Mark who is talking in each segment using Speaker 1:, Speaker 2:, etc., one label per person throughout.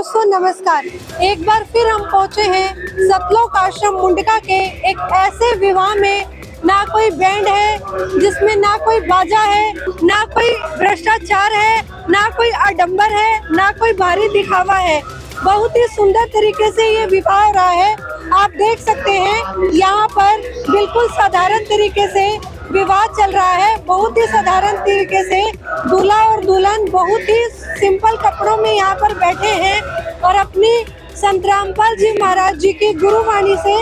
Speaker 1: दोस्तों नमस्कार। एक बार फिर हम पहुंचे हैं सतलोक आश्रम मुंडका के एक ऐसे विवाह में ना कोई बैंड है, जिसमें ना कोई बाजा है, ना कोई भ्रष्टाचार है, ना कोई आडंबर है, ना कोई भारी दिखावा है। बहुत ही सुंदर तरीके से ये विवाह हो रहा है। आप देख सकते हैं यहाँ पर बिल्कुल साधारण तरीके से विवाह चल रहा है। बहुत ही साधारण तरीके से दूल्हा और दुल्हन बहुत ही सिंपल कपड़ों में यहाँ पर बैठे हैं और अपनी संत रामपाल जी महाराज जी की गुरुवाणी से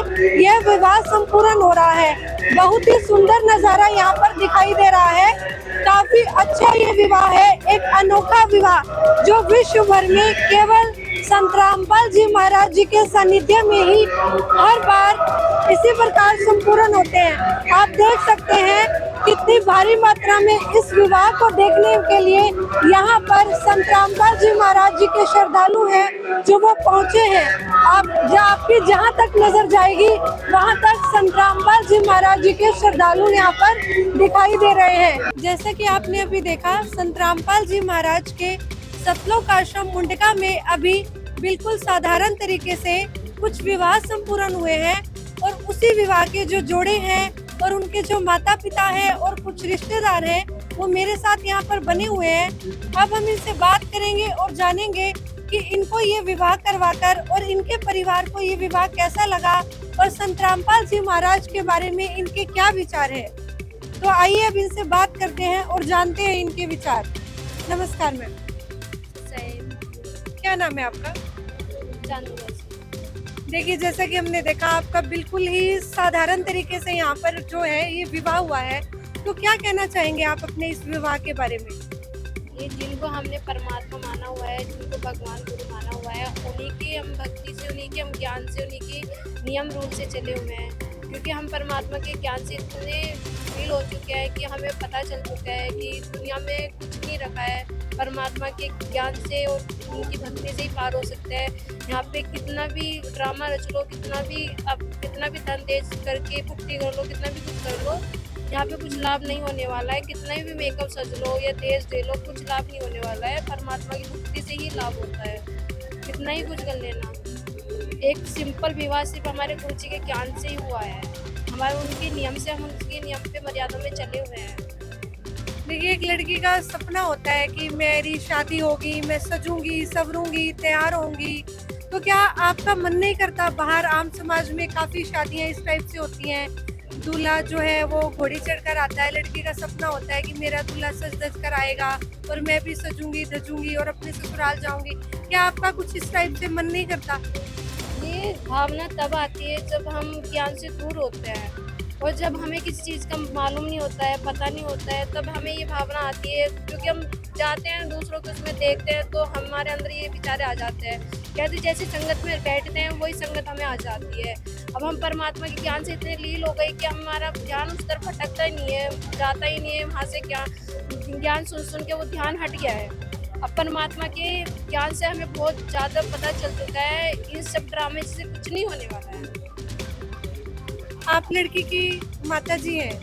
Speaker 1: यह विवाह संपूर्ण हो रहा है। बहुत ही सुंदर नजारा यहाँ पर दिखाई दे रहा है। काफी अच्छा ये विवाह है, एक अनोखा विवाह जो विश्व भर में केवल संत रामपाल जी महाराज जी के सानिध्य में ही हर बार इसी प्रकार संपूर्ण होते हैं। आप देख सकते हैं कितनी भारी मात्रा में इस विवाह को देखने के लिए यहाँ पर संत रामपाल जी महाराज जी के श्रद्धालु हैं जो वो पहुँचे हैं। आपकी जहाँ तक नजर जाएगी वहाँ तक संत रामपाल जी महाराज जी के श्रद्धालु यहाँ पर दिखाई दे रहे हैं। जैसे कि आपने अभी देखा, संत रामपाल जी महाराज के सतलोक आश्रम मुंडका में अभी बिल्कुल साधारण तरीके से कुछ विवाह संपूर्ण हुए हैं और उसी विवाह के जो जोड़े हैं और उनके जो माता पिता हैं और कुछ रिश्तेदार हैं वो मेरे साथ यहाँ पर बने हुए हैं। अब हम इनसे बात करेंगे और जानेंगे कि इनको ये विवाह करवाकर और इनके परिवार को ये विवाह कैसा लगा और संत रामपाल जी महाराज के बारे में इनके क्या विचार है। तो आइए अब इनसे बात करते हैं और जानते हैं इनके विचार। नमस्कार मैम। क्या नाम है आपका? देखिए, जैसा कि हमने देखा आपका बिल्कुल ही साधारण तरीके से यहाँ पर जो है ये विवाह हुआ है, तो क्या कहना चाहेंगे आप अपने इस विवाह के बारे में?
Speaker 2: ये जिनको हमने परमात्मा माना हुआ है, जिनको भगवान गुरु माना हुआ है, उन्हीं की हम भक्ति से, उन्हीं के हम ज्ञान से, उन्हीं के नियम रूल से चले हुए हैं। क्योंकि हम परमात्मा के ज्ञान से इतने फील हो चुके हैं कि हमें पता चल चुका है कि दुनिया में कुछ नहीं रखा है, परमात्मा के ज्ञान से और उनकी भक्ति से ही पार हो सकता है। यहाँ पे कितना भी ड्रामा रच लो, कितना भी धन तेज करके पुट्टी कर लो, कितना भी कुछ कर लो, यहाँ पे कुछ लाभ नहीं होने वाला है। कितना भी मेकअप सज लो या तेज दे लो, कुछ लाभ नहीं होने वाला है। परमात्मा की भक्ति से ही लाभ होता है। कितना ही कुछ कर लेना, एक सिंपल विवाह सिर्फ हमारे गुरु जी के ज्ञान से ही हुआ है। हमारे उनके नियम से, हम उनके नियम पे मर्यादा में चले हुए हैं।
Speaker 1: देखिए, एक लड़की का सपना होता है कि मेरी शादी होगी, मैं सजूंगी, संवरूंगी, तैयार होंगी। तो क्या आपका मन नहीं करता? बाहर आम समाज में काफी शादियां इस टाइप से होती हैं, दूल्हा जो है वो घोड़ी चढ़कर आता है, लड़की का सपना होता है कि मेरा दूल्हा सज धज कर आएगा और मैं भी सजूंगी धजूंगी और अपने ससुराल जाऊंगी। क्या आपका कुछ इस टाइप से मन नहीं करता?
Speaker 2: ये भावना तब आती है जब हम ज्ञान से दूर होते हैं और जब हमें किसी चीज़ का मालूम नहीं होता है, पता नहीं होता है, तब हमें ये भावना आती है। क्योंकि हम जाते हैं दूसरों को उसमें देखते हैं तो हमारे अंदर ये विचार आ जाते हैं। कहते जैसी संगत में बैठते हैं वही संगत हमें आ जाती है। अब हम परमात्मा के ज्ञान से इतने लील हो गए कि हमारा ध्यान उस तरफ भटकता ही नहीं है, जाता ही नहीं है। वहाँ से ज्ञान सुन के वो ध्यान हट गया है। अब परमात्मा के ज्ञान से हमें बहुत ज़्यादा पता चल चुका है, इन सब ड्रामे से कुछ नहीं होने वाला है।
Speaker 1: आप लड़की की माता जी हैं,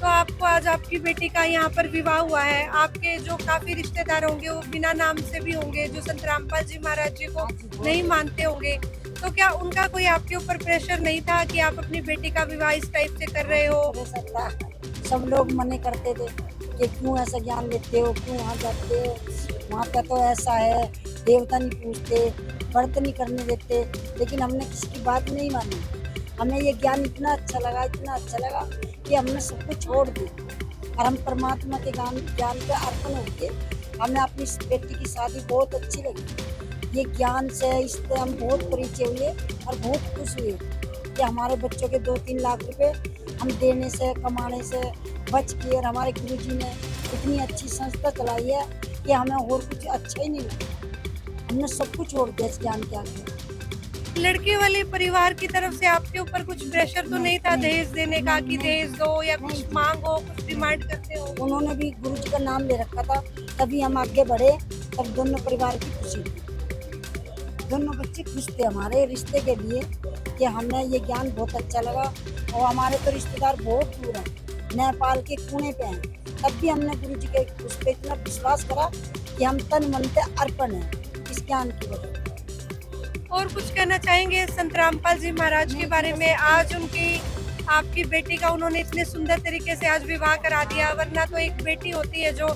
Speaker 1: तो आपको आज आपकी बेटी का यहाँ पर विवाह हुआ है। आपके जो काफी रिश्तेदार होंगे वो बिना नाम से भी होंगे, जो संत रामपाल जी महाराज जी को नहीं मानते होंगे। तो क्या उनका कोई आपके ऊपर प्रेशर नहीं था कि आप अपनी बेटी का विवाह इस टाइप से कर रहे हो?
Speaker 3: सब लोग मना करते थे कि क्यों ऐसा ज्ञान लेते हो, क्यों वहाँ जाते हो, वहाँ का तो ऐसा है, देवता नहीं पूछते, व्रत नहीं करने देते। लेकिन हमने किसी की बात नहीं मानी। हमें ये ज्ञान इतना अच्छा लगा कि हमने सब कुछ छोड़ दिया और हम परमात्मा के ज्ञान पे अर्पण हो गए। हमें अपनी बेटी की शादी बहुत अच्छी लगी। ये ज्ञान से इससे हम बहुत परिचय हुए और बहुत खुश हुए कि हमारे बच्चों के 2-3 लाख रुपए हम देने से, कमाने से बच किए। और हमारे गुरुजी ने इतनी अच्छी संस्था चलाई है कि हमें और कुछ अच्छा ही नहीं लगा। हमने सब कुछ छोड़ दिया इस ज्ञान के आगे।
Speaker 1: लड़के वाले परिवार की तरफ से आपके ऊपर कुछ प्रेशर तो नहीं था दहेज देने का कि दहेज दो या कुछ मांगो, कुछ डिमांड करते हो?
Speaker 3: उन्होंने भी गुरुजी का नाम ले रखा था, तभी हम आगे बढ़े। तब दोनों परिवार की खुशी थी, दोनों बच्चे खुश थे हमारे रिश्ते के लिए कि हमें ये ज्ञान बहुत अच्छा लगा। और हमारे तो रिश्तेदार बहुत दूर हैं, नेपाल के कोने पे हैं, तब भी हमने गुरुजी के उस पर इतना विश्वास करा कि हम तन मन से अर्पण हैं इस ज्ञान की वजह।
Speaker 1: और कुछ कहना चाहेंगे संत रामपाल जी महाराज के बारे में? आज उनकी आपकी बेटी का उन्होंने इतने सुंदर तरीके से आज विवाह करा दिया, वरना तो एक बेटी होती है जो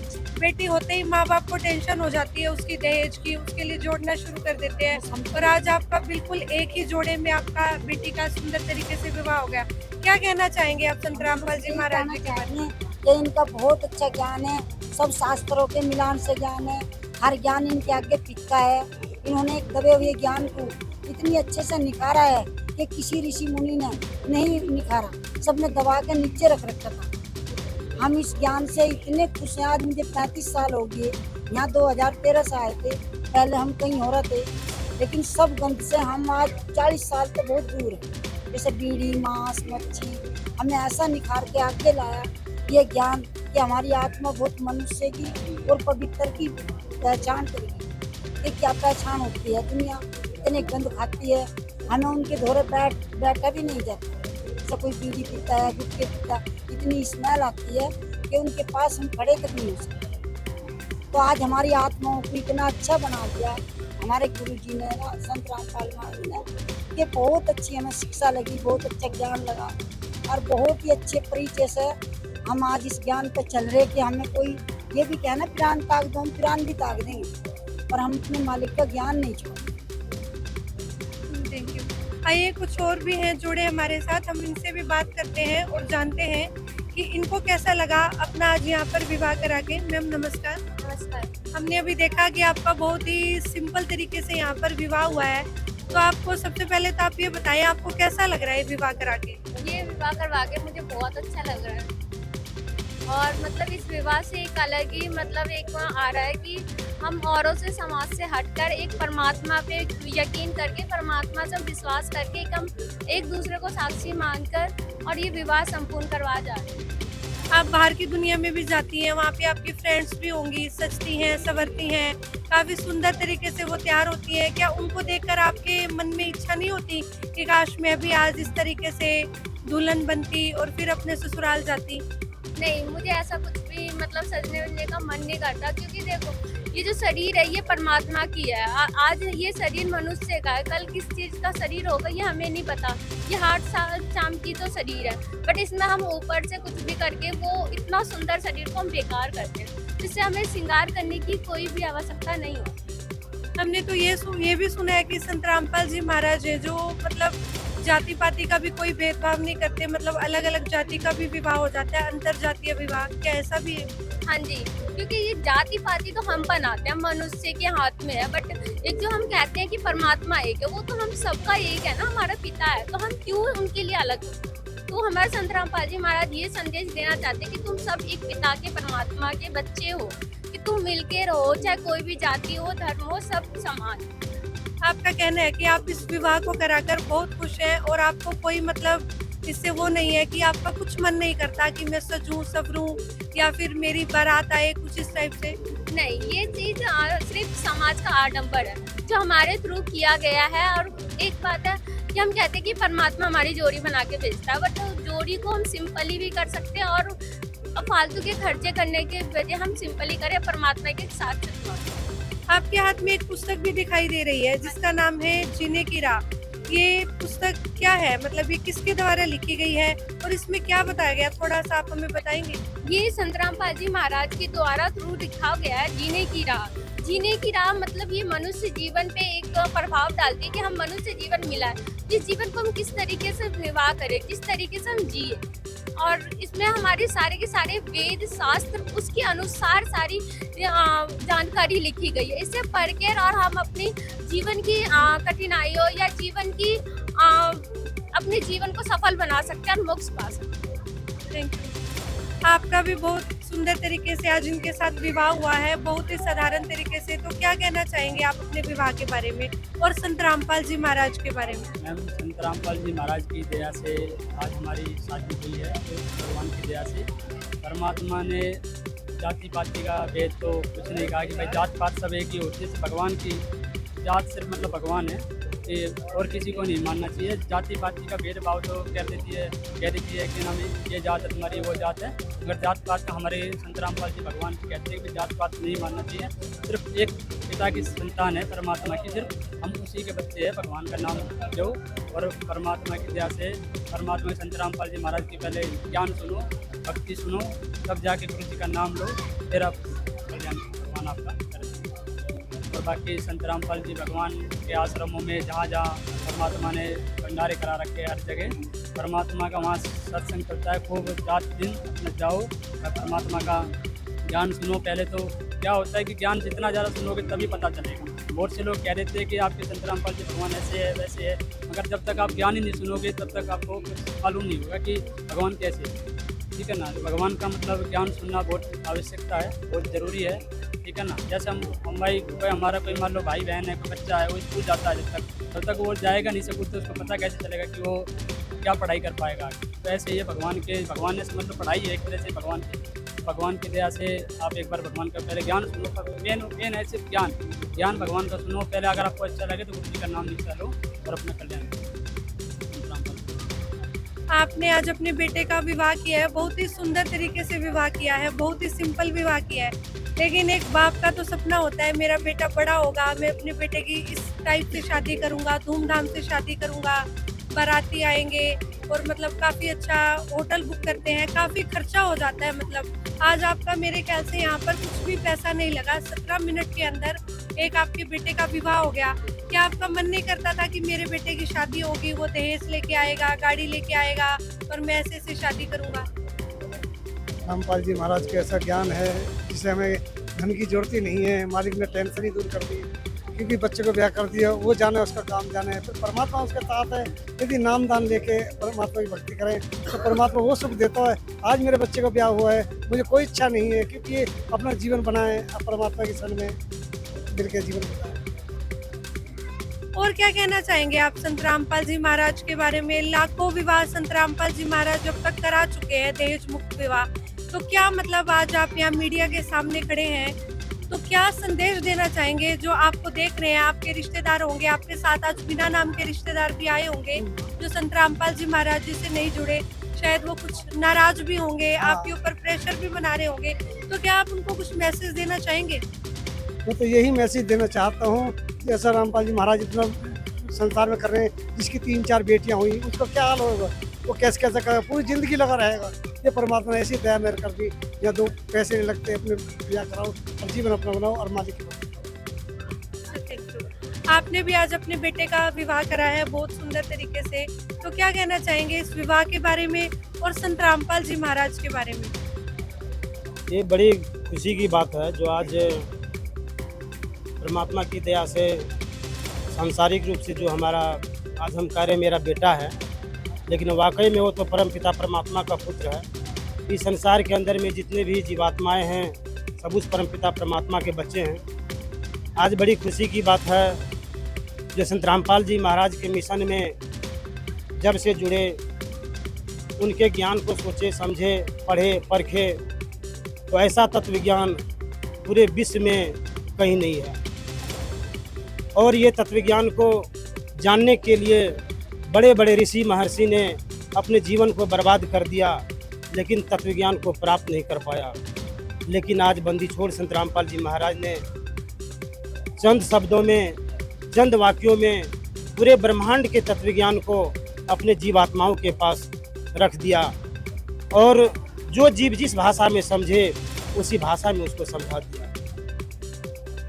Speaker 1: बेटी होते ही माँ बाप को टेंशन हो जाती है उसकी दहेज की, उसके लिए जोड़ना शुरू कर देते हैं। और आज आपका बिल्कुल एक ही जोड़े में आपका बेटी का सुंदर तरीके से विवाह हो गया। क्या कहना चाहेंगे आप संत रामपाल जी महाराज जी के बारे में?
Speaker 3: ये इनका बहुत अच्छा ज्ञान है, सब शास्त्रों के मिलान से ज्ञान है, हर ज्ञान इनके आगे फीका है। इन्होंने एक दबे हुए ज्ञान को इतनी अच्छे से निखारा है कि किसी ऋषि मुनि ने नहीं निखारा, सबने दबा के नीचे रख रखा था। हम इस ज्ञान से इतने खुश हैं। आज मुझे 35 साल हो गए, यहाँ 2013 से आए थे, पहले हम कहीं हो रहे थे, लेकिन सब गंध से हम आज 40 साल से बहुत दूर हैं। जैसे बीड़ी, मांस, मच्छी, हमें ऐसा निखार के आगे लाया ये ज्ञान कि हमारी आत्मा बहुत मनुष्य की और पवित्र की पहचान करेगी। ये क्या पहचान होती है? दुनिया इतने गंद खाती है, हमें उनके धोरे बैठा भी नहीं जाता। जैसे कोई बीड़ी पीता है, गुटखे पीता है, इतनी स्मेल आती है कि उनके पास हम खड़े तक नहीं हो सकते। तो आज हमारी आत्माओं को इतना अच्छा बना दिया हमारे गुरु जी ने, संत रामपाल महाराज ने, कि बहुत अच्छी हमें शिक्षा लगी, बहुत अच्छा ज्ञान लगा और बहुत ही अच्छे परिचय से हम आज इस ज्ञान पे चल रहे कि हमें कोई ये भी कहना पिरान ताक दो, हम पिरान भी ताक देंगे, पर हम अपने मालिक का ज्ञान नहीं छोड़ेंगे।
Speaker 1: Thank you. आइए कुछ और भी हैं जुड़े हमारे साथ, हम इनसे भी बात करते हैं और जानते हैं कि इनको कैसा लगा अपना आज यहाँ पर विवाह करा के। मैम नमस्कार।
Speaker 2: नमस्कार।
Speaker 1: हमने अभी देखा कि आपका बहुत ही सिंपल तरीके से यहाँ पर विवाह हुआ है, तो आपको सबसे पहले तो आप ये बताएं आपको कैसा लग रहा है विवाह करा के?
Speaker 2: ये विवाह करवा के मुझे बहुत अच्छा लग रहा है और मतलब इस विवाह से एक अलग ही मतलब एक आ रहा है कि हम औरों से, समाज से हटकर एक परमात्मा पे यकीन करके, परमात्मा से विश्वास करके हम एक दूसरे को साक्षी मानकर और ये विवाह संपूर्ण करवा जा रहे हैं।
Speaker 1: आप बाहर की दुनिया में भी जाती हैं, वहाँ पे आपकी फ्रेंड्स भी होंगी, सजती हैं, संवरती हैं, काफी सुंदर तरीके से वो तैयार होती है। क्या उनको देखकर आपके मन में इच्छा नहीं होती कि काश मैं भी आज इस तरीके से दुल्हन बनती और फिर अपने ससुराल जाती?
Speaker 2: नहीं, मुझे ऐसा कुछ भी मतलब सजने वजने का मन नहीं करता, क्योंकि देखो ये जो शरीर है ये परमात्मा की है। आज ये शरीर मनुष्य का है, कल किस चीज़ का शरीर होगा ये हमें नहीं पता। ये 8 साल शाम की तो शरीर है, बट इसमें हम ऊपर से कुछ भी करके वो इतना सुंदर शरीर को हम बेकार करते हैं, जिससे हमें श्रृंगार करने की कोई भी आवश्यकता नहीं होती।
Speaker 1: हमने तो ये भी सुना है कि संत रामपाल जी महाराज है जो मतलब जाति पाति का भी कोई भेदभाव नहीं करते, मतलब अलग अलग जाति का भी विवाह हो जाता है, अंतर जातीय विवाह, क्या ऐसा भी है?
Speaker 2: हाँ जी, क्योंकि ये जाति पाति तो हम बनाते हैं, मनुष्य के हाथ में है, बट एक जो हम कहते हैं कि परमात्मा एक है, वो तो हम सबका एक है ना, हमारा पिता है, तो हम क्यों उनके लिए अलग हो? तो हमारे संत रामपाल जी महाराज ये संदेश देना चाहते हैं कि तुम सब एक पिता के, परमात्मा के बच्चे हो, कि तुम मिलके रहो, चाहे कोई भी जाति हो, धर्म हो, सब समान।
Speaker 1: आपका कहना है कि आप इस विवाह को कराकर बहुत खुश हैं और आपको कोई मतलब इससे वो नहीं है कि आपका कुछ मन नहीं करता कि मैं सजूं सवरूं या फिर मेरी बारात आए, कुछ इस टाइप से?
Speaker 2: नहीं, ये चीज सिर्फ समाज का आडंबर है जो हमारे थ्रू किया गया है। और एक बात है कि हम कहते हैं कि परमात्मा हमारी जोड़ी बना के भेजता है, बट जोड़ी को हम सिंपली भी कर सकते हैं और फालतू के खर्चे करने के वजह हम सिंपली करें, परमात्मा के साथ चलते।
Speaker 1: आपके हाथ में एक पुस्तक भी दिखाई दे रही है जिसका नाम है जीने की राह। ये पुस्तक क्या है, मतलब ये किसके द्वारा लिखी गई है और इसमें क्या बताया गया, थोड़ा सा आप हमें बताएंगे?
Speaker 2: ये संत रामपाल जी महाराज के द्वारा थ्रू लिखा गया है जीने की राह। जीने की राह मतलब ये मनुष्य जीवन पे एक प्रभाव डालती है कि हम मनुष्य जीवन मिला है, जिस जीवन को हम किस तरीके से निर्वाह करें, किस तरीके से हम जिए। और इसमें हमारे सारे के सारे वेद शास्त्र उसके अनुसार सारी जानकारी लिखी गई है। इसे पढ़कर और हम अपनी जीवन की कठिनाइयों या जीवन की अपने जीवन को सफल बना सकते हैं और मोक्ष पा सकते हैं।
Speaker 1: Thank you. आपका भी बहुत सुंदर तरीके से आज इनके साथ विवाह हुआ है, बहुत ही साधारण तरीके से, तो क्या कहना चाहेंगे आप अपने विवाह के बारे में और संत रामपाल जी महाराज के बारे में?
Speaker 4: मैम, संत रामपाल जी महाराज की दया से आज हमारी शादी हुई है, तो भगवान की दया से परमात्मा ने जाति पाति का भेद तो कुछ नहीं कहा कि भाई जात पात सब एक ही होती है। भगवान की जात सिर्फ मतलब भगवान है, और किसी को नहीं मानना चाहिए। जाति पाति का भेदभाव तो कह देती है कि हमें ये जात है तुम्हारी वो जात है, अगर जात पात का हमारे संत रामपाल जी भगवान कहते हैं कि जात पात नहीं मानना चाहिए। सिर्फ एक पिता की संतान है परमात्मा की, सिर्फ हम उसी के बच्चे हैं। भगवान का नाम लो और परमात्मा की दया से परमात्मा के संत रामपाल जी महाराज की पहले ज्ञान सुनो, भक्ति सुनो, तब जाके गुरु जी का नाम लो, फिर आप कल्याण भगवान आपका करें। और बाकी संत रामपाल जी भगवान के आश्रमों में जहाँ जहाँ परमात्मा ने भंडारे करा रखे हर जगह परमात्मा का वहाँ सत्संग करता है। खूब रात दिन अपने जाओ और परमात्मा का ज्ञान सुनो। पहले तो क्या होता है कि ज्ञान जितना ज़्यादा सुनोगे तभी पता चलेगा। बहुत से लोग कह देते हैं कि आपके संत रामपाल जी भगवान ऐसे है वैसे है, मगर जब तक आप ज्ञान ही नहीं सुनोगे तब तक आपको कुछ मालूम नहीं होगा कि भगवान कैसे है। ठीक है ना, भगवान का मतलब ज्ञान सुनना बहुत आवश्यकता है, बहुत ज़रूरी है। ठीक है ना, जैसे हम भाई कोई हमारा कोई मान लो भाई बहन है, कोई बच्चा है, वो स्कूल जाता है, जब तक वो जाएगा नहीं स्कूल तो उसको पता कैसे चलेगा कि वो क्या पढ़ाई कर पाएगा। तो ऐसे ये भगवान ने समझ लो पढ़ाई है एक तरह से भगवान की दया से। आप एक बार भगवान का पहले ज्ञान सुनो, मेन है सिर्फ ज्ञान भगवान का सुनो पहले। अगर आपको अच्छा लगे तो गुरु जी का नाम लिखा लो और अपना कल्याण करो।
Speaker 1: आपने आज अपने बेटे का विवाह किया है, बहुत ही सुंदर तरीके से विवाह किया है, बहुत ही सिंपल विवाह किया है। लेकिन एक बाप का तो सपना होता है मेरा बेटा बड़ा होगा, मैं अपने बेटे की इस टाइप से शादी करूंगा, धूमधाम से शादी करूंगा, बाराती आएंगे और मतलब काफ़ी अच्छा होटल बुक करते हैं, काफ़ी खर्चा हो जाता है। मतलब आज आपका मेरे ख्याल से यहाँ पर कुछ भी पैसा नहीं लगा, 17 मिनट के अंदर एक आपके बेटे का विवाह हो गया। क्या आपका मन नहीं करता था कि मेरे बेटे की शादी होगी, वो दहेज लेके आएगा, गाड़ी लेके आएगा और मैं ऐसे से शादी करूँगा?
Speaker 5: रामपाल जी महाराज के ऐसा ज्ञान है जिससे हमें धन की जरूरत ही नहीं है। मालिक ने टेंशन ही दूर कर दी, क्योंकि बच्चे को ब्याह कर दिया, वो जाने उसका काम जाने, फिर परमात्मा उसके साथ है। यदि नाम दान लेके परमात्मा की भक्ति करें तो परमात्मा वो सुख देता है। आज मेरे बच्चे का ब्याह हुआ है, मुझे कोई इच्छा नहीं है क्योंकि ये अपना जीवन बनाए, परमात्मा की शरण में दिल के जीवन बनाए।
Speaker 1: और क्या कहना चाहेंगे आप संत रामपाल जी महाराज के बारे में? लाखों विवाह संत रामपाल जी महाराज जब तक करा चुके हैं, दहेज मुक्त विवाह। तो क्या मतलब आज आप यहाँ मीडिया के सामने खड़े हैं, तो क्या संदेश देना चाहेंगे जो आपको देख रहे हैं? आपके रिश्तेदार होंगे, आपके साथ आज बिना नाम के रिश्तेदार भी आए होंगे जो संत रामपाल जी महाराज जी से नहीं जुड़े, शायद वो कुछ नाराज भी होंगे, आपके ऊपर प्रेशर भी बना रहे होंगे, तो क्या आप उनको कुछ मैसेज देना चाहेंगे?
Speaker 5: मैं तो यही मैसेज देना चाहता हूँ, जैसा रामपाल जी महाराज इतना संसार में कर रहे हैं, जिसकी 3-4 बेटियां हुई उसका क्या हाल होगा, वो कैसे कैसे करेगा, पूरी जिंदगी लगा रहेगा। ये परमात्मा ने ऐसी दया मेहर कर दी, या 2 पैसे नहीं लगते, अपने ब्याह कराओ और जीवन अपना बनाओ और मालिक की
Speaker 1: आपने भी आज अपने बेटे का विवाह करा है बहुत सुंदर तरीके से, तो क्या कहना चाहेंगे इस विवाह के बारे में और संत रामपाल जी महाराज के बारे में?
Speaker 6: ये बड़ी खुशी की बात है जो आज परमात्मा की दया से सांसारिक रूप से जो हमारा आज हम कह रहे मेरा बेटा है, लेकिन वाकई में वो तो परम पिता परमात्मा का पुत्र है। इस संसार के अंदर में जितने भी जीवात्माएं हैं सब उस परम पिता परमात्मा के बच्चे हैं। आज बड़ी खुशी की बात है जो संत रामपाल जी महाराज के मिशन में जब से जुड़े, उनके ज्ञान को सोचे समझे पढ़े परखे, तो ऐसा तत्व ज्ञान पूरे विश्व में कहीं नहीं है। और ये तत्व ज्ञान को जानने के लिए बड़े बड़े ऋषि महर्षि ने अपने जीवन को बर्बाद कर दिया, लेकिन तत्व ज्ञान को प्राप्त नहीं कर पाया। लेकिन आज बंदी छोड़ संत रामपाल जी महाराज ने चंद शब्दों में, चंद वाक्यों में पूरे ब्रह्मांड के तत्व ज्ञान को अपने जीवात्माओं के पास रख दिया, और जो जीव जिस भाषा में समझे उसी भाषा में उसको समझा दिया।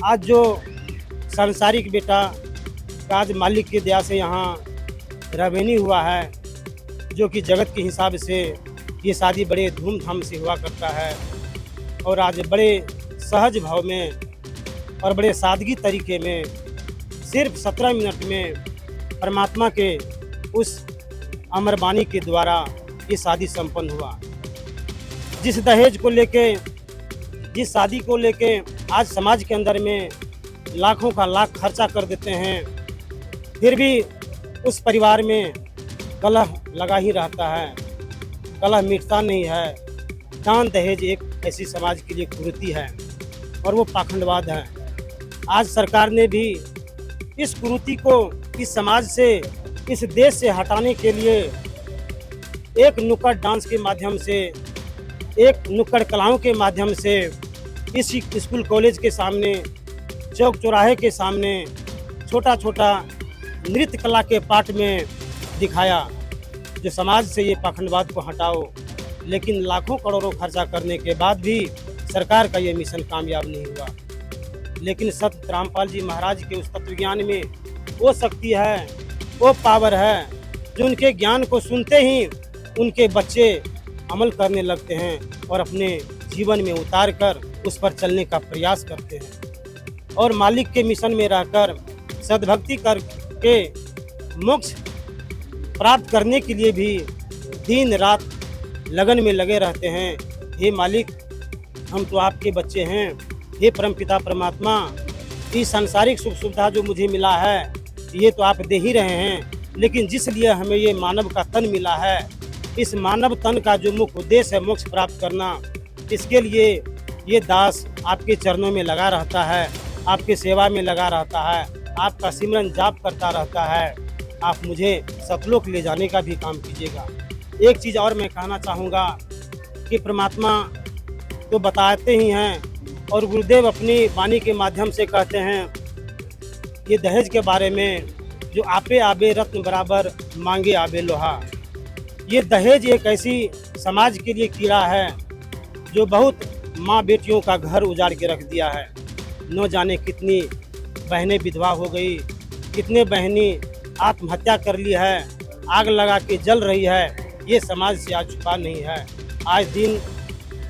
Speaker 6: आज जो सांसारिक बेटा का आज मालिक की दया से यहाँ रवेनी हुआ है, जो कि जगत के हिसाब से ये शादी बड़े धूमधाम से हुआ करता है, और आज बड़े सहज भाव में और बड़े सादगी तरीके में सिर्फ 17 मिनट में परमात्मा के उस अमरबानी के द्वारा ये शादी संपन्न हुआ। जिस दहेज को लेके, जिस शादी को लेके आज समाज के अंदर में लाखों का लाख खर्चा कर देते हैं, फिर भी उस परिवार में कलह लगा ही रहता है, कलह मिटता नहीं है। दान दहेज एक ऐसी समाज के लिए कुरीति है और वो पाखंडवाद है। आज सरकार ने भी इस कुरीति को इस समाज से, इस देश से हटाने के लिए एक नुक्कड़ डांस के माध्यम से, एक नुक्कड़ कलाओं के माध्यम से इस स्कूल कॉलेज के सामने, चौक चौराहे के सामने छोटा छोटा नृत्य कला के पाठ में दिखाया, जो समाज से ये पाखंडवाद को हटाओ। लेकिन लाखों करोड़ों खर्चा करने के बाद भी सरकार का ये मिशन कामयाब नहीं हुआ। लेकिन संत रामपाल जी महाराज के उस तत्वज्ञान में वो शक्ति है, वो पावर है, जो उनके ज्ञान को सुनते ही उनके बच्चे अमल करने लगते हैं और अपने जीवन में उतार कर उस पर चलने का प्रयास करते हैं और मालिक के मिशन में रहकर सद्भक्ति करके मोक्ष प्राप्त करने के लिए भी दिन रात लगन में लगे रहते हैं। हे मालिक, हम तो आपके बच्चे हैं। हे परमपिता परमात्मा, इस सांसारिक सुख सुविधा जो मुझे मिला है ये तो आप दे ही रहे हैं, लेकिन जिस लिए हमें ये मानव का तन मिला है, इस मानव तन का जो मुख्य उद्देश्य है मोक्ष प्राप्त करना, इसके लिए ये दास आपके चरणों में लगा रहता है, आपके सेवा में लगा रहता है, आपका सिमरन जाप करता रहता है। आप मुझे सतलोक ले जाने का भी काम कीजिएगा। एक चीज़ और मैं कहना चाहूँगा कि परमात्मा तो बताते ही हैं और गुरुदेव अपनी वाणी के माध्यम से कहते हैं, ये दहेज के बारे में, जो आपे आबे रत्न बराबर मांगे आबे लोहा। ये दहेज एक ऐसी समाज के लिए कीड़ा है जो बहुत माँ बेटियों का घर उजाड़ के रख दिया है। न जाने कितनी बहनें विधवा हो गई, कितने बहनी आत्महत्या कर ली है, आग लगा के जल रही है। ये समाज से आज छुपा नहीं है। आज दिन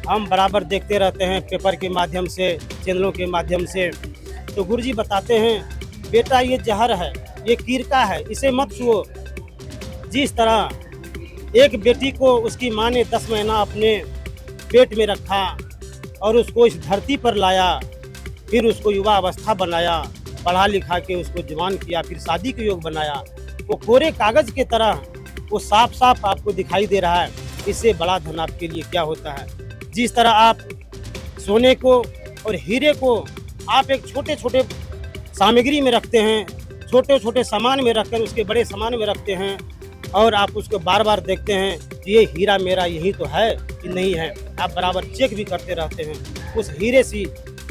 Speaker 6: हम बराबर देखते रहते हैं पेपर के माध्यम से, चैनलों के माध्यम से। तो गुरुजी बताते हैं, बेटा ये जहर है, ये कीड़का है, इसे मत छुओ। जिस तरह एक बेटी को उसकी माँ ने 10 महीना अपने पेट में रखा और उसको इस धरती पर लाया, फिर उसको युवा अवस्था बनाया, पढ़ा लिखा के उसको जवान किया, फिर शादी के योग बनाया, वो कोरे कागज के तरह वो साफ साफ आपको दिखाई दे रहा है। इससे बड़ा धन आपके लिए क्या होता है। जिस तरह आप सोने को और हीरे को आप एक छोटे छोटे सामग्री में रखते हैं, छोटे छोटे सामान में रखकर उसके बड़े सामान में रखते हैं और आप उसको बार बार देखते हैं कि ये हीरा मेरा यही तो है कि नहीं है। आप बराबर चेक भी करते रहते हैं। उस हीरे से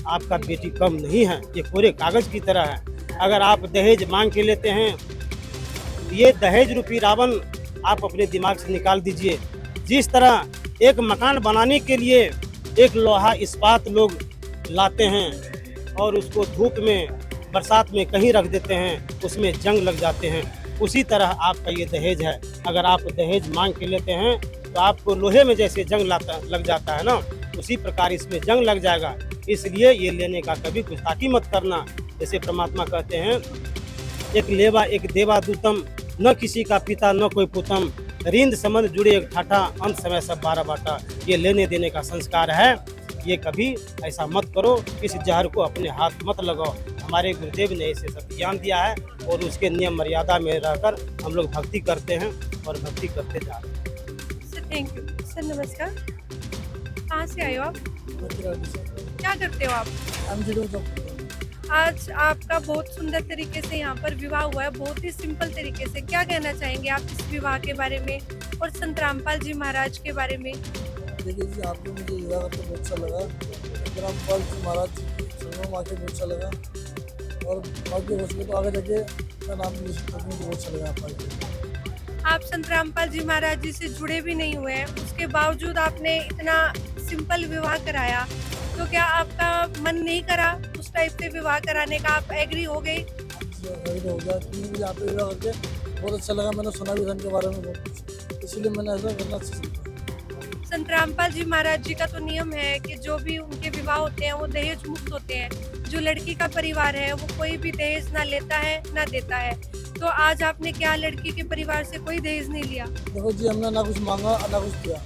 Speaker 6: आपका बेटी कम नहीं है, ये कोरे कागज की तरह है। अगर आप दहेज मांग के लेते हैं, ये दहेज रूपी रावण आप अपने दिमाग से निकाल दीजिए। जिस तरह एक मकान बनाने के लिए एक लोहा इस्पात लोग लाते हैं और उसको धूप में, बरसात में कहीं रख देते हैं, उसमें जंग लग जाते हैं, उसी तरह आपका ये दहेज है। अगर आप दहेज मांग के लेते हैं तो आपको लोहे में जैसे जंग लग जाता है ना, उसी प्रकार इसमें जंग लग जाएगा। इसलिए ये लेने का कभी गुस्ताखी मत करना। जैसे परमात्मा कहते हैं, एक लेवा एक देवा दूतम, न किसी का पिता न कोई पुतम, रिंद संबंध जुड़े एक ठाठा, अंत समय सब 12 बाटा। ये लेने देने का संस्कार है, ये कभी ऐसा मत करो। इस जहर को अपने हाथ मत लगाओ। हमारे गुरुदेव ने इसे सब ज्ञान दिया है और उसके नियम मर्यादा में रहकर हम लोग भक्ति करते हैं और भक्ति करते जा रहे हैं।
Speaker 1: Sir thank you. सर नमस्कार, कहाँ से आए हो आप? क्या करते हो आप? आज आपका बहुत सुंदर तरीके से यहाँ पर विवाह हुआ है, बहुत ही सिंपल तरीके से। क्या कहना चाहेंगे आप इस विवाह के बारे में और संत रामपाल जी महाराज के बारे में?
Speaker 7: देखिए जी, आपने मुझे विवाह करके बहुत अच्छा लगा। संत रामपाल जी महाराज जी की शरणों आके बहुत अच्छा लगा और बाकी हो सके तो आगे जाके मैं नाम ले सकता हूँ, बहुत अच्छा लगा आपका।
Speaker 1: आप संत रामपाल जी महाराज जी से जुड़े भी नहीं हुए हैं, उसके बावजूद आपने इतना सिंपल विवाह कराया, तो क्या आपका मन नहीं करा उस टाइप से विवाह कराने का? आप एग्री हो गए?
Speaker 7: हो गया, मुझे यहाँ पे विवाह करके बहुत अच्छा लगा। मैंने सुना भी था इनके बारे में बहुत कुछ, इसीलिए मैंने ऐसा करना चाहिए।
Speaker 1: संत रामपाल जी महाराज जी का तो नियम है कि जो भी उनके विवाह होते हैं वो दहेज मुक्त होते हैं। जो लड़की का परिवार है वो कोई भी दहेज ना लेता है ना देता है। तो आज आपने क्या लड़की के परिवार से कोई दहेज नहीं लिया?
Speaker 7: देखो जी, हमने ना कुछ मांगा ना कुछ दिया,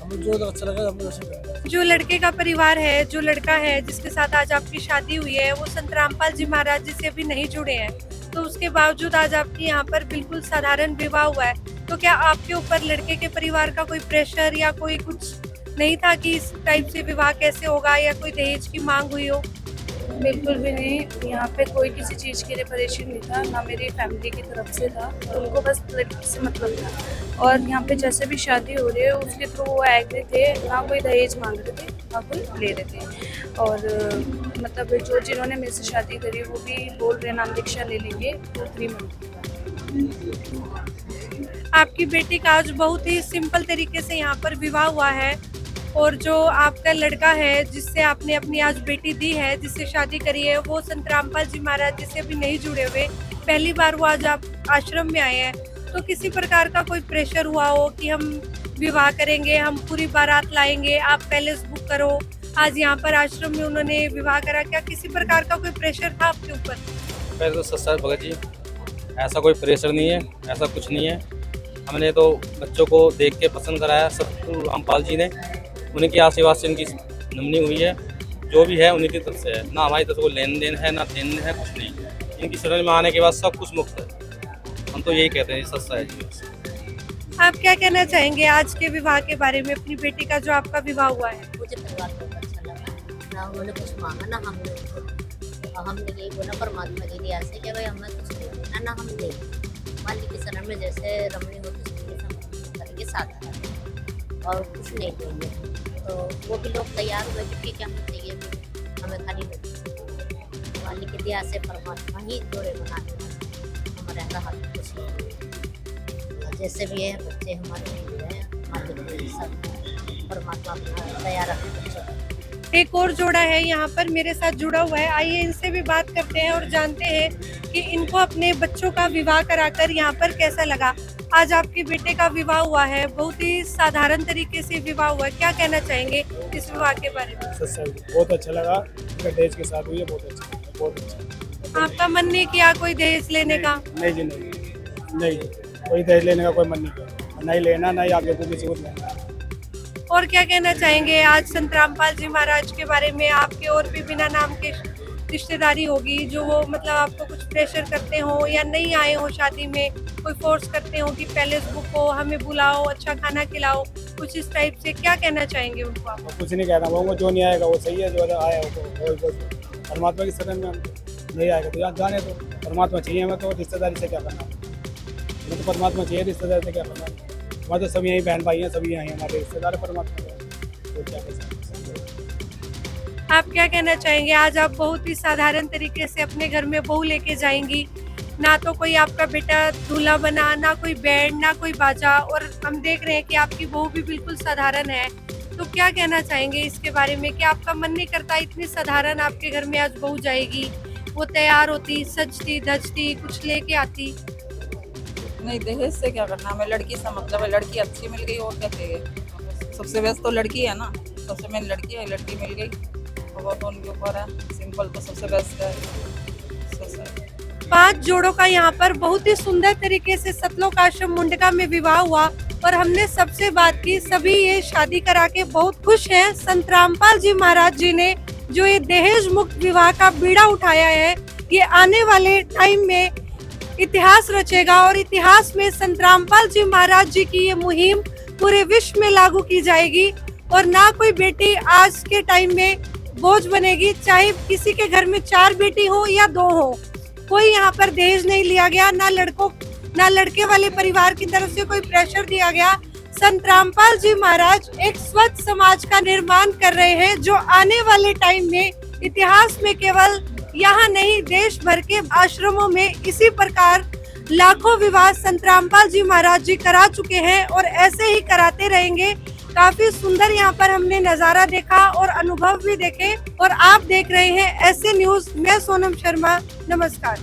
Speaker 7: हमें जो अच्छा लगा हमने वैसे किया।
Speaker 1: जो लड़के का परिवार है, जो लड़का है जिसके साथ आज आपकी शादी हुई है, वो संत रामपाल जी महाराज जी से भी नहीं जुड़े हैं, तो उसके बावजूद आज आपके यहाँ पर बिल्कुल साधारण विवाह हुआ है। तो क्या आपके ऊपर लड़के के परिवार का कोई प्रेशर या कोई कुछ नहीं था कि इस टाइप से विवाह कैसे होगा या कोई दहेज की मांग हुई हो?
Speaker 8: बिल्कुल भी नहीं, यहाँ पे कोई किसी चीज़ के लिए परेशान नहीं था, ना मेरी फैमिली की तरफ से था, उनको बस लड़की से मतलब था। और यहाँ पे जैसे भी शादी हो रही है उसके थ्रू वो एग्री थे, ना कोई दहेज मांग रहे थे ना कोई ले रहे थे। और मतलब जो जिन्होंने मेरे से शादी करी वो भी बोल रहे नाम दीक्षा ले लेंगे 2-3 मंथ के बाद।
Speaker 1: आपकी बेटी का आज बहुत ही सिंपल तरीके से यहाँ पर विवाह हुआ है और जो आपका लड़का है जिससे आपने अपनी आज बेटी दी है, जिससे शादी करी है, वो संत रामपाल जी महाराज जी से अभी नहीं जुड़े हुए, पहली बार वो आज आप आश्रम में आए हैं। तो किसी प्रकार का कोई प्रेशर हुआ हो कि हम विवाह करेंगे, हम पूरी बारात लाएंगे, आप पैलेस बुक करो, आज यहाँ पर आश्रम में उन्होंने विवाह करा, क्या किसी प्रकार का कोई प्रेशर था आपके ऊपर?
Speaker 9: पहले तो सर भगत जी, ऐसा कोई प्रेशर नहीं है, ऐसा कुछ नहीं है। हमने तो बच्चों को देख के पसंद कराया, सतगुरु रामपाल जी ने, उनके आशीर्वाद से इनकी नमनी हुई है। जो भी है उन्हीं की तरफ से है, ना हमारी तरफ कोई लेन देन है ना देन है, कुछ नहीं। इनकी शरण में आने के बाद सब कुछ मुक्त है। हम तो यही कहते हैं, सच है जी।
Speaker 1: आप क्या कहना चाहेंगे आज के विवाह के बारे में, अपनी बेटी का जो आपका विवाह हुआ है?
Speaker 10: मुझे परिवार बहुत अच्छा लगा, ना उन्होंने कुछ मांगा ना हमने उनको। हमने यही बोला परमात्मा की दया से कि भाई हमें कुछ दे देना, ना हम दे मालिक की शरण में जैसे रमणी होती करेंगे साथ और कुछ नहीं देंगे। तो वो भी लोग तैयार हुए कि ठीक है हमें चाहिए, हमें खाली मालिक की दया से परमात्मा ही जोड़े बना देना, हमारे अंदर हाथ कुछ नहीं। जैसे भी है बच्चे हमारे हैं, मालिक सब परमात्मा अपना तैयार रखे बच्चों।
Speaker 1: एक और जोड़ा है यहाँ पर मेरे साथ जुड़ा हुआ है, आइए इनसे भी बात करते हैं और जानते हैं कि इनको अपने बच्चों का विवाह कराकर यहाँ पर कैसा लगा। आज आपके बेटे का विवाह हुआ है, बहुत ही साधारण तरीके से विवाह हुआ है, क्या कहना चाहेंगे इस विवाह के बारे में?
Speaker 6: बहुत अच्छा लगा, दहेज के साथ हुई है, बहुत अच्छा, बहुत अच्छा।
Speaker 1: आपका मन नहीं किया कोई दहेज लेने का?
Speaker 6: नहीं जी, नहीं कोई दहेज लेने का कोई मन नहीं किया, नहीं लेना, नहीं आगे को किसी को लेना।
Speaker 1: और क्या कहना चाहेंगे आज संत रामपाल जी महाराज के बारे में? आपके और भी बिना नाम के रिश्तेदारी होगी जो वो मतलब आपको कुछ प्रेशर करते हो या नहीं आए हो शादी में, कोई फोर्स करते हो कि पैलेस बुक हो, हमें बुलाओ, अच्छा खाना खिलाओ, कुछ इस टाइप से, क्या कहना चाहेंगे उनको आप?
Speaker 6: कुछ नहीं कहना, वो जो नहीं आएगा वो सही है, जो आया वो परमात्मा की शरण में नहीं आएगा तो जाने तो परमात्मा चाहिए हमें, तो रिश्तेदारी से क्या करना, हमें तो परमात्मा चाहिए, रिश्तेदारी से क्या करना। हमारे तो सभी यहीं बहन भाई हैं, सभी यहीं हमारे रिश्तेदार परमात्मा तो क्या कर सकते।
Speaker 1: आप क्या कहना चाहेंगे? आज आप बहुत ही साधारण तरीके से अपने घर में बहू लेके जाएंगी, ना तो कोई आपका बेटा दूल्हा बना, ना कोई बैंड, ना कोई बाजा, और हम देख रहे हैं कि आपकी बहू भी बिल्कुल साधारण है। तो क्या कहना चाहेंगे इसके बारे में कि आपका मन नहीं करता इतनी साधारण आपके घर में आज बहू जाएगी, वो तैयार होती, सजती धजती, कुछ लेके आती?
Speaker 11: नहीं, दहेज से क्या करना, हमें लड़की से मतलब है, लड़की अच्छी मिल गई और क्या चाहिए। सबसे बेस्ट तो लड़की है ना, सबसे मेन लड़की है, लड़की मिल गई वो तो उनके ऊपर है, सिंपल तो सबसे बेस्ट है।
Speaker 1: 5 जोड़ों का यहाँ पर बहुत ही सुंदर तरीके से सतलोक आश्रम मुंडका में विवाह हुआ और हमने सबसे बात की, सभी ये शादी करा के बहुत खुश हैं। संत रामपाल जी महाराज जी ने जो ये दहेज मुक्त विवाह का बीड़ा उठाया है, ये आने वाले टाइम में इतिहास रचेगा और इतिहास में संत रामपाल जी महाराज जी की ये मुहिम पूरे विश्व में लागू की जाएगी और ना कोई बेटी आज के टाइम में बोझ बनेगी, चाहे किसी के घर में 4 बेटी हो या 2 हो, कोई यहाँ पर दहेज नहीं लिया गया, ना लड़के वाले परिवार की तरफ से कोई प्रेशर दिया गया। संत रामपाल जी महाराज एक स्वच्छ समाज का निर्माण कर रहे हैं जो आने वाले टाइम में इतिहास में केवल यहाँ नहीं देश भर के आश्रमों में इसी प्रकार लाखों विवाह संत रामपाल जी महाराज जी करा चुके हैं और ऐसे ही कराते रहेंगे। काफी सुंदर यहाँ पर हमने नजारा देखा और अनुभव भी देखे और आप देख रहे हैं ऐसे न्यूज। मैं सोनम शर्मा, नमस्कार।